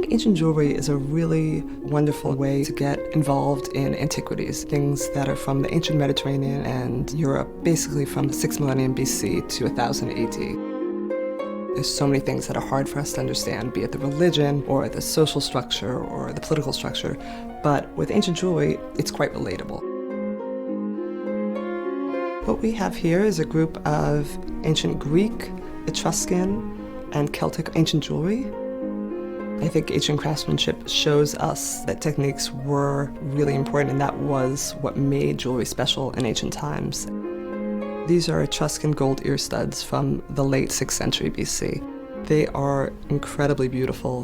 think ancient jewelry is a really wonderful way to get involved in antiquities, things that are from the ancient Mediterranean and Europe, basically from the 6th millennium BC to 1000 AD. There's so many things that are hard for us to understand, be it the religion or the social structure or the political structure, but with ancient jewelry, it's quite relatable. What we have here is a group of ancient Greek, Etruscan, and Celtic ancient jewelry. I think ancient craftsmanship shows us that techniques were really important, and that was what made jewelry special in ancient times. These are Etruscan gold ear studs from the late 6th century BC. They are incredibly beautiful.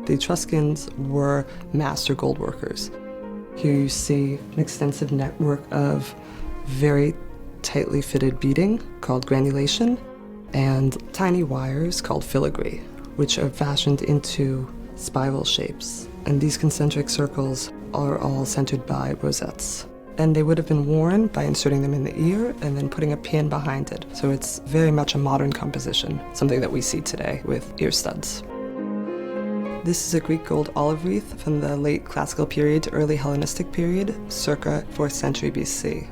The Etruscans were master gold workers. Here you see an extensive network of very tightly fitted beading called granulation and tiny wires called filigree, which are fashioned into spiral shapes. And these concentric circles are all centered by rosettes. And they would have been worn by inserting them in the ear and then putting a pin behind it. So it's very much a modern composition, something that we see today with ear studs. This is a Greek gold olive wreath from the late classical period to early Hellenistic period, circa 4th century BC.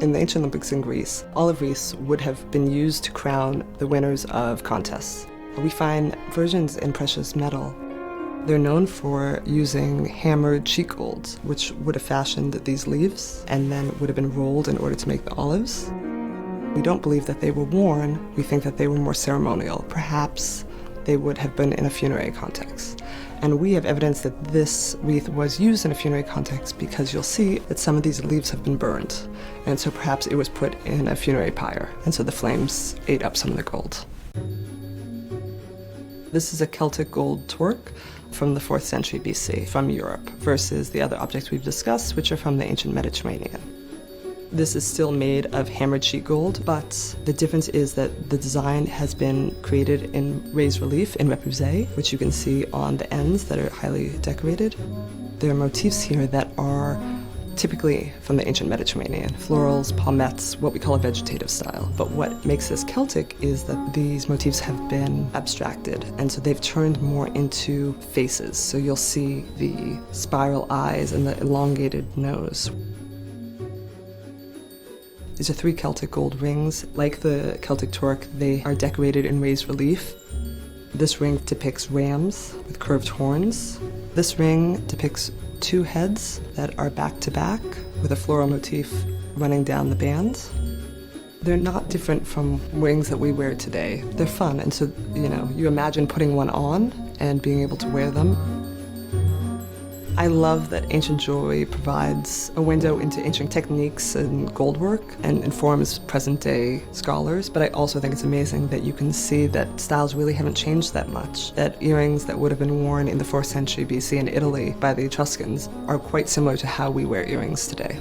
In the ancient Olympics in Greece, olive wreaths would have been used to crown the winners of contests. We find versions in precious metal. They're known for using hammered sheet golds, which would have fashioned these leaves and then would have been rolled in order to make the olives. We don't believe that they were worn. We think that they were more ceremonial. Perhaps they would have been in a funerary context. And we have evidence that this wreath was used in a funerary context because you'll see that some of these leaves have been burned. And so perhaps it was put in a funerary pyre, and so the flames ate up some of the gold. This is a Celtic gold torque from the 4th century BC from Europe versus the other objects we've discussed, which are from the ancient Mediterranean. This is still made of hammered sheet gold, but the difference is that the design has been created in raised relief in repoussé, which you can see on the ends that are highly decorated. There are motifs here that are typically from the ancient Mediterranean, florals, palmettes, what we call a vegetative style. But what makes this Celtic is that these motifs have been abstracted, and so they've turned more into faces. So you'll see the spiral eyes and the elongated nose. These are 3 Celtic gold rings. Like the Celtic torque, they are decorated in raised relief. This ring depicts rams with curved horns. This ring depicts 2 heads that are back to back with a floral motif running down the bands. They're not different from rings that we wear today. They're fun, and so, you imagine putting one on and being able to wear them. I love that ancient jewelry provides a window into ancient techniques and gold work and informs present-day scholars, but I also think it's amazing that you can see that styles really haven't changed that much, that earrings that would have been worn in the 4th century BC in Italy by the Etruscans are quite similar to how we wear earrings today.